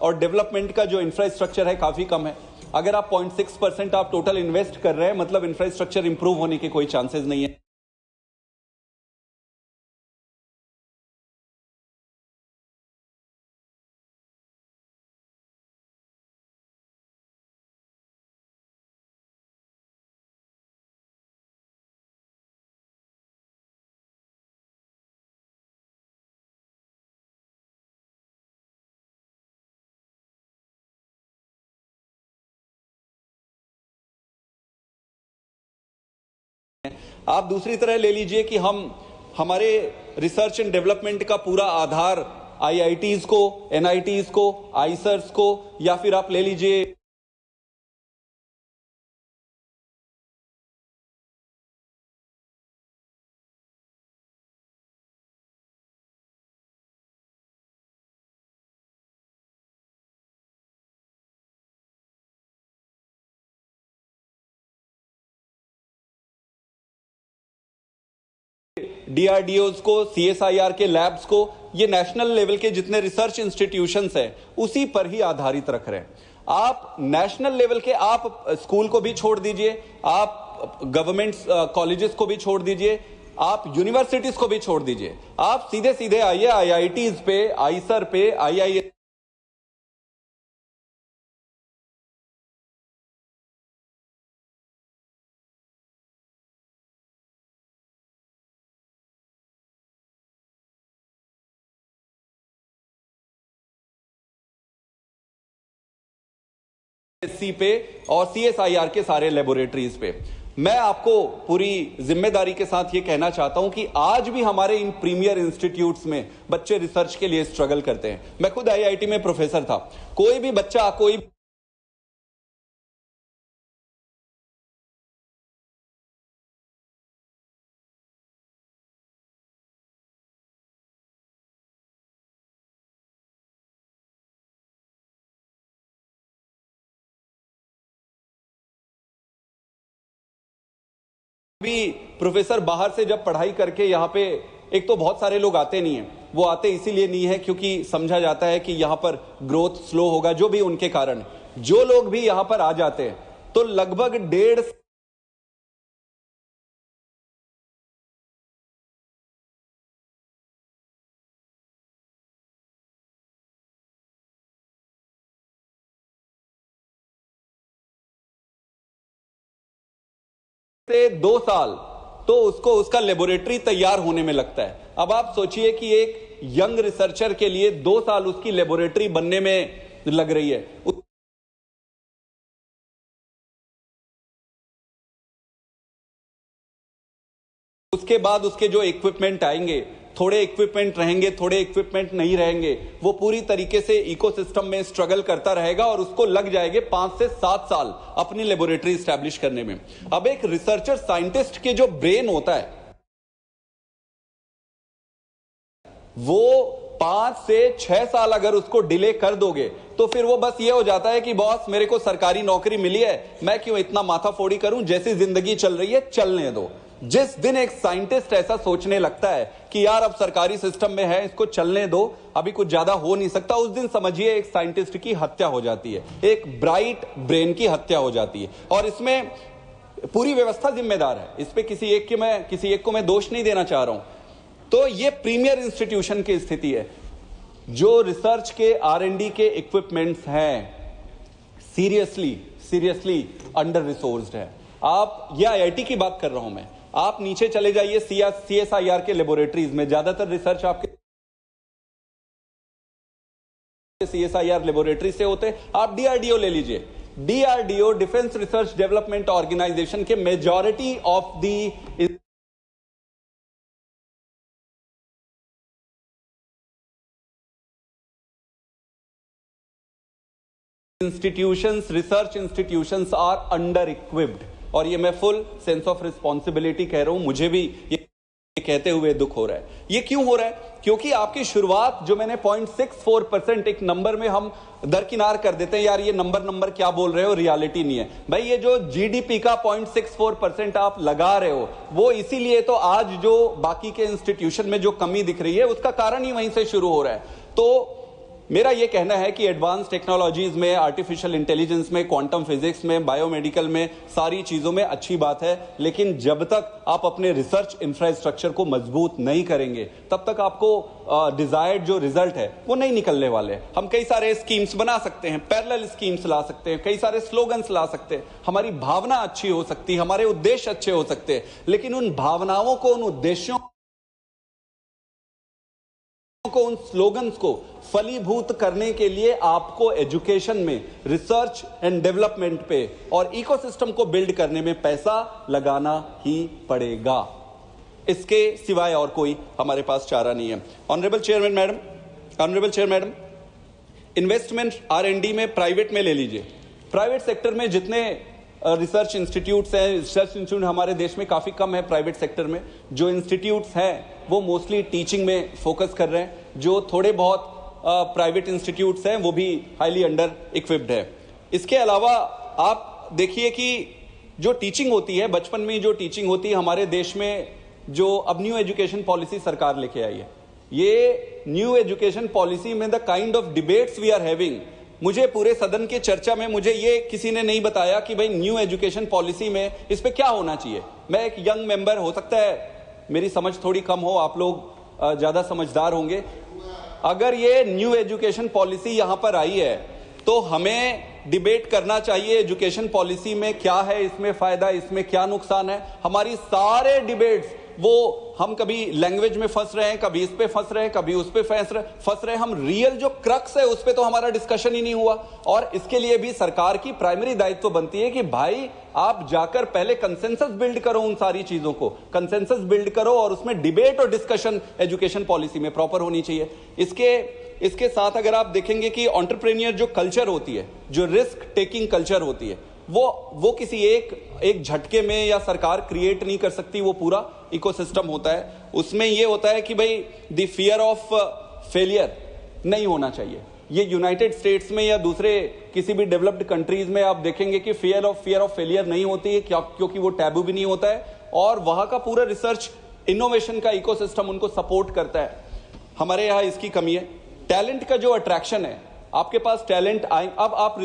और डेवलपमेंट का जो इंफ्रास्ट्रक्चर है काफी कम है। अगर आप 0.6% आप टोटल इन्वेस्ट कर रहे हैं, मतलब इंफ्रास्ट्रक्चर इंप्रूव होने के कोई चांसेस नहीं है। आप दूसरी तरह ले लीजिए कि हमारे रिसर्च एंड डेवलपमेंट का पूरा आधार आईआईटीज को, एनआईटीज को, आईसर्स को, या फिर आप ले लीजिए डीआरडीओज को, सीएसआईआर के लैब्स को, ये नेशनल लेवल के जितने रिसर्च इंस्टीट्यूशंस हैं उसी पर ही आधारित रख रहे हैं। आप नेशनल लेवल के आप स्कूल को भी छोड़ दीजिए, आप गवर्नमेंट कॉलेजेस को भी छोड़ दीजिए, आप यूनिवर्सिटीज को भी छोड़ दीजिए, आप सीधे सीधे आइए आईआईटीज पे, आईसर पे, आईआईएस पे और सीएसआईआर के सारे लेबोरेटरीज पे। मैं आपको पूरी जिम्मेदारी के साथ ये कहना चाहता हूं कि आज भी हमारे इन प्रीमियर इंस्टीट्यूट्स में बच्चे रिसर्च के लिए स्ट्रगल करते हैं। मैं खुद आईआईटी में प्रोफेसर था। कोई भी बच्चा कोई भी प्रोफेसर बाहर से जब पढ़ाई करके यहाँ पे, एक तो बहुत सारे लोग आते नहीं हैं, वो आते इसीलिए नहीं है क्योंकि समझा जाता है कि यहाँ पर ग्रोथ स्लो होगा, जो भी उनके कारण। जो लोग भी यहाँ पर आ जाते हैं तो लगभग 1.5 से 2 साल तो उसको उसका लेबोरेटरी तैयार होने में लगता है। अब आप सोचिए कि एक यंग रिसर्चर के लिए 2 साल उसकी लेबोरेटरी बनने में लग रही है। उसके बाद उसके जो इक्विपमेंट आएंगे, थोड़े इक्विपमेंट रहेंगे, थोड़े इक्विपमेंट नहीं रहेंगे, वो पूरी तरीके से इकोसिस्टम में स्ट्रगल करता रहेगा और उसको लग जाएंगे 5 से 7 साल अपनी लेबोरेटरी स्टैब्लिश करने में। अब एक रिसर्चर साइंटिस्ट के जो ब्रेन होता है वो 5 से 6 साल अगर उसको डिले कर दोगे तो फिर वो बस ये हो जाता है कि बॉस मेरे को सरकारी नौकरी मिली है, मैं क्यों इतना माथाफोड़ी करूं, जैसी जिंदगी चल रही है चलने दो। जिस दिन एक साइंटिस्ट ऐसा सोचने लगता है कि यार अब सरकारी सिस्टम में है, इसको चलने दो, अभी कुछ ज्यादा हो नहीं सकता, उस दिन समझिए एक साइंटिस्ट की हत्या हो जाती है, एक ब्राइट ब्रेन की हत्या हो जाती है। और इसमें पूरी व्यवस्था जिम्मेदार है, इस पे किसी एक को मैं दोष नहीं देना चाह रहा हूं। तो ये प्रीमियर इंस्टीट्यूशन की स्थिति है। जो रिसर्च के आर&डी के इक्विपमेंट्स हैं सीरियसली अंडर रिसोर्स्ड है। आप, ये आईआईटी की बात कर रहा हूं मैं, आप नीचे चले जाइए सीएसआईआर के लेबोरेटरीज में, ज्यादातर रिसर्च आपके सीएसआईआर लेबोरेटरी से होते। आप डीआरडीओ ले लीजिए, DRDO defence research development organisation के majority of the institutions, research institutions are under equipped. और ये मैं फुल सेंस ऑफ रिस्पॉन्सिबिलिटी कह रहा हूं, मुझे भी ये कहते हुए दुख हो रहा है। ये क्यों हो रहा है? क्योंकि आपकी शुरुआत जो मैंने 0.64% एक नंबर में हम दरकिनार कर देते हैं, यार ये नंबर क्या बोल रहे हो, रियलिटी नहीं है भाई। ये जो जीडीपी का 0.64% आप लगा रहे हो, वो इसीलिए तो आज जो बाकी के इंस्टीट्यूशन में जो कमी दिख रही है उसका कारण ही वहीं से शुरू हो रहा है। तो मेरा यह कहना है कि एडवांस टेक्नोलॉजीज में, आर्टिफिशियल इंटेलिजेंस में, क्वांटम फिजिक्स में, बायोमेडिकल में, सारी चीजों में अच्छी बात है, लेकिन जब तक आप अपने रिसर्च इंफ्रास्ट्रक्चर को मजबूत नहीं करेंगे तब तक आपको डिजायर्ड जो रिजल्ट है वो नहीं निकलने वाले। हम कई सारे स्कीम्स बना सकते हैं, पैरेलल स्कीम्स ला सकते हैं, कई सारे स्लोगन्स ला सकते हैं, हमारी भावना अच्छी हो सकती है, हमारे उद्देश्य अच्छे हो सकते हैं, लेकिन उन भावनाओं को, उन उद्देश्यों को, उन स्लोगन्स को फलीभूत करने के लिए आपको एजुकेशन में, रिसर्च एंड डेवलपमेंट पे और इकोसिस्टम को बिल्ड करने में पैसा लगाना ही पड़ेगा। इसके सिवाय और कोई हमारे पास चारा नहीं है। Honourable chairman madam, investment R&D में प्राइवेट में ले लीजिए। प्राइवेट सेक्टर में जितने रिसर्च इंस्टीट्यूट्स हैं, रिसर्च इंस्टीट्यूट हमारे देश में काफी कम है। प्राइवेट सेक्टर में जो इंस्टीट्यूट्स हैं वो मोस्टली टीचिंग में फोकस कर रहे हैं। जो थोड़े बहुत प्राइवेट इंस्टीट्यूट्स हैं वो भी हाईली अंडर इक्विप्ड है। इसके अलावा आप देखिए कि जो टीचिंग होती है, बचपन में जो टीचिंग होती है हमारे देश में, जो अब न्यू एजुकेशन पॉलिसी सरकार लेके आई है, ये न्यू एजुकेशन पॉलिसी में the kind of debates we are having, मुझे पूरे सदन की चर्चा में मुझे ये किसी ने नहीं बताया कि भाई न्यू एजुकेशन पॉलिसी में इस पे क्या होना चाहिए। मैं एक यंग मेंबर, हो सकता है मेरी समझ थोड़ी कम हो, आप लोग ज्यादा समझदार होंगे। अगर ये न्यू एजुकेशन पॉलिसी यहां पर आई है तो हमें डिबेट करना चाहिए एजुकेशन पॉलिसी में क्या है, इसमें फायदा, इसमें क्या नुकसान है। हमारी सारे डिबेट्स वो हम कभी लैंग्वेज में फंस रहे हैं, कभी इस पे फंस रहे हैं, कभी उस पे फंस रहे हैं। हम रियल जो क्रक्स है उस पे तो हमारा डिस्कशन ही नहीं हुआ। और इसके लिए भी सरकार की प्राइमरी दायित्व बनती है कि भाई आप जाकर पहले कंसेंसस बिल्ड करो, उन सारी चीजों को कंसेंसस बिल्ड करो और उसमें डिबेट और डिस्कशन एजुकेशन पॉलिसी में प्रॉपर होनी चाहिए। इसके साथ अगर आप देखेंगे कि एंटरप्रेन्योर जो कल्चर होती है, जो रिस्क टेकिंग कल्चर होती है, वो किसी एक झटके में या सरकार क्रिएट नहीं कर सकती, वो पूरा इकोसिस्टम होता है। उसमें ये होता है कि भाई द फियर ऑफ फेलियर नहीं होना चाहिए। ये यूनाइटेड स्टेट्स में या दूसरे किसी भी डेवलप्ड कंट्रीज में आप देखेंगे कि फियर ऑफ फेलियर नहीं होती है, क्योंकि वो टैबू भी नहीं होता है और वहां का पूरा रिसर्च इनोवेशन का इकोसिस्टम उनको सपोर्ट करता है। हमारे यहां इसकी कमी है। टैलेंट का जो अट्रैक्शन है, आपके पास टैलेंट आए, अब आप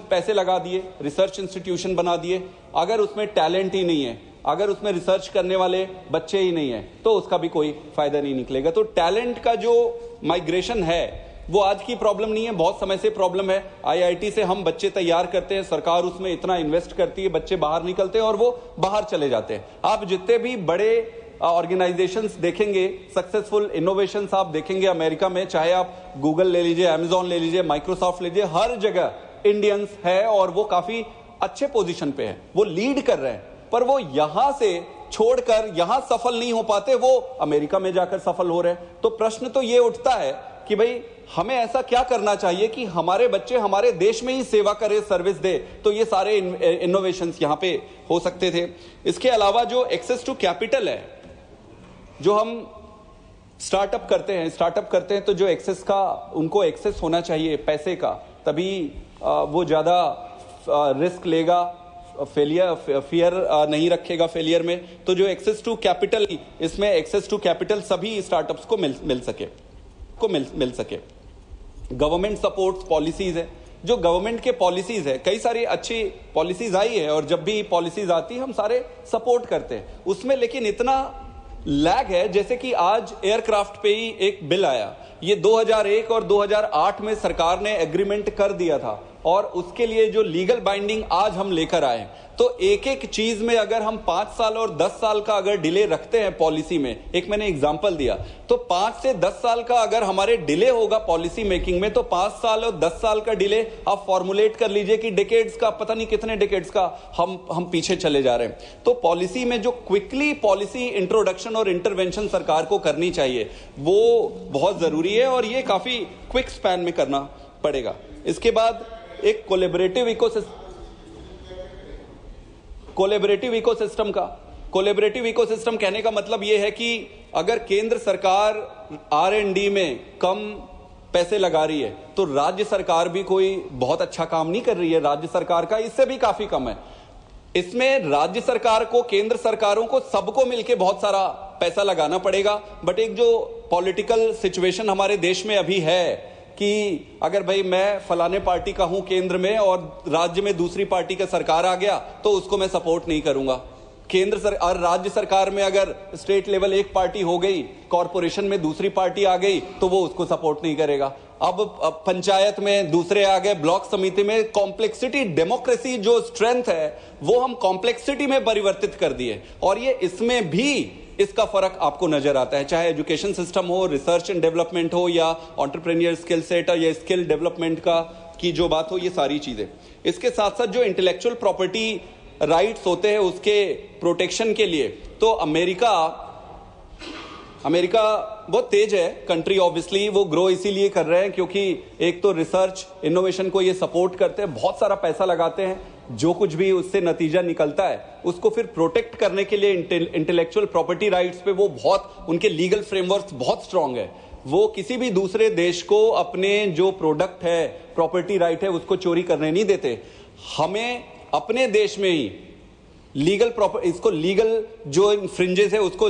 पैसे लगा दिए, रिसर्च इंस्टीट्यूशन बना दिए, अगर उसमें टैलेंट ही नहीं है, अगर उसमें रिसर्च करने वाले बच्चे ही नहीं है तो उसका भी कोई फायदा नहीं निकलेगा। तो टैलेंट का जो माइग्रेशन है वो आज की प्रॉब्लम नहीं है, बहुत समय से प्रॉब्लम है। IIT से हम बच्चे तैयार करते हैं, सरकार उसमें इतना इन्वेस्ट करती है, बच्चे बाहर निकलते हैं और वो बाहर चले जाते हैं। आप जितने भी बड़े ऑर्गेनाइजेशंस देखेंगे, सक्सेसफुल इनोवेशंस आप देखेंगे अमेरिका में, चाहे आप गूगल ले लीजिए, अमेजॉन ले लीजिए, माइक्रोसॉफ्ट ले लीजिए, हर जगह इंडियंस है और वो काफी अच्छे पोजीशन पे है, वो लीड कर रहे हैं। पर वो यहां से छोड़कर यहां सफल नहीं हो पाते, वो अमेरिका में जाकर सफल हो रहे हैं। तो प्रश्न तो ये उठता है कि भाई हमें ऐसा क्या करना चाहिए कि हमारे बच्चे हमारे देश में ही सेवा करे, सर्विस दे, तो ये सारे इनोवेशंस यहां पे हो सकते थे। इसके अलावा जो एक्सेस टू कैपिटल है, जो हम स्टार्टअप करते हैं तो जो एक्सेस का, उनको एक्सेस होना चाहिए पैसे का, तभी वो ज्यादा रिस्क लेगा, फियर नहीं रखेगा फेलियर में। तो जो एक्सेस टू कैपिटल, इसमें एक्सेस टू कैपिटल सभी स्टार्टअप्स को मिल सके। गवर्नमेंट सपोर्ट्स पॉलिसीज है, जो गवर्नमेंट के पॉलिसीज है, कई सारी अच्छी पॉलिसीज आई है और जब भी पॉलिसीज आती है हम सारे सपोर्ट करते हैं उसमें, लेकिन इतना लैग है। जैसे कि आज एयरक्राफ्ट पे ही एक बिल आया, ये 2001 और 2008 में सरकार ने एग्रीमेंट कर दिया था और उसके लिए जो लीगल बाइंडिंग आज हम लेकर आए, तो एक एक चीज में अगर हम 5 साल और 10 साल का अगर डिले रखते हैं पॉलिसी में, एक मैंने एग्जांपल दिया, तो 5 से 10 साल का अगर हमारे डिले होगा पॉलिसी मेकिंग में, तो 5 साल और 10 साल का डिले आप फॉर्मुलेट कर लीजिए कि डिकेड्स का, पता नहीं कितने डिकेड्स का हम पीछे चले जा रहे हैं। तो पॉलिसी में जो क्विकली पॉलिसी इंट्रोडक्शन और इंटरवेंशन सरकार को करनी चाहिए वो बहुत जरूरी है और ये काफी क्विक स्पैन में करना पड़ेगा। इसके बाद एक कोलैबोरेटिव इकोसिस्टम कहने का मतलब यह है कि अगर केंद्र सरकार R&D में कम पैसे लगा रही है तो राज्य सरकार भी कोई बहुत अच्छा काम नहीं कर रही है, राज्य सरकार का इससे भी काफी कम है। इसमें राज्य सरकार को, केंद्र सरकारों को, सबको मिलकर बहुत सारा पैसा लगाना पड़ेगा। बट एक जो पॉलिटिकल सिचुएशन हमारे देश में अभी है कि अगर भाई मैं फलाने पार्टी का हूं केंद्र में और राज्य में दूसरी पार्टी का सरकार आ गया तो उसको मैं सपोर्ट नहीं करूंगा। केंद्र और राज्य सरकार में अगर स्टेट लेवल एक पार्टी हो गई, कॉरपोरेशन में दूसरी पार्टी आ गई तो वो उसको सपोर्ट नहीं करेगा। अब पंचायत में दूसरे आ गए, ब्लॉक समिति में। कॉम्प्लेक्सिटी, डेमोक्रेसी जो स्ट्रेंथ है वो हम कॉम्प्लेक्सिटी में परिवर्तित कर दिए, और ये इसमें भी इसका फर्क आपको नजर आता है, चाहे एजुकेशन सिस्टम हो, रिसर्च एंड डेवलपमेंट हो, या एंटरप्रेन्योर स्किल सेट या स्किल डेवलपमेंट का की जो बात हो, ये सारी चीजें। इसके साथ साथ जो इंटेलेक्चुअल प्रॉपर्टी राइट्स होते हैं उसके प्रोटेक्शन के लिए तो अमेरिका बहुत तेज है कंट्री। ऑब्वियसली वो ग्रो इसीलिए कर रहे हैं क्योंकि एक तो रिसर्च इनोवेशन को ये सपोर्ट करते हैं, बहुत सारा पैसा लगाते हैं, जो कुछ भी उससे नतीजा निकलता है उसको फिर प्रोटेक्ट करने के लिए इंटेलेक्चुअल प्रॉपर्टी राइट्स पे वो बहुत, उनके लीगल फ्रेमवर्क बहुत स्ट्रांग है। वो किसी भी दूसरे देश को अपने जो प्रोडक्ट है, प्रॉपर्टी राइट है, उसको चोरी करने नहीं देते। हमें अपने देश में ही लीगल जो इन्फ्रिंजेस है उसको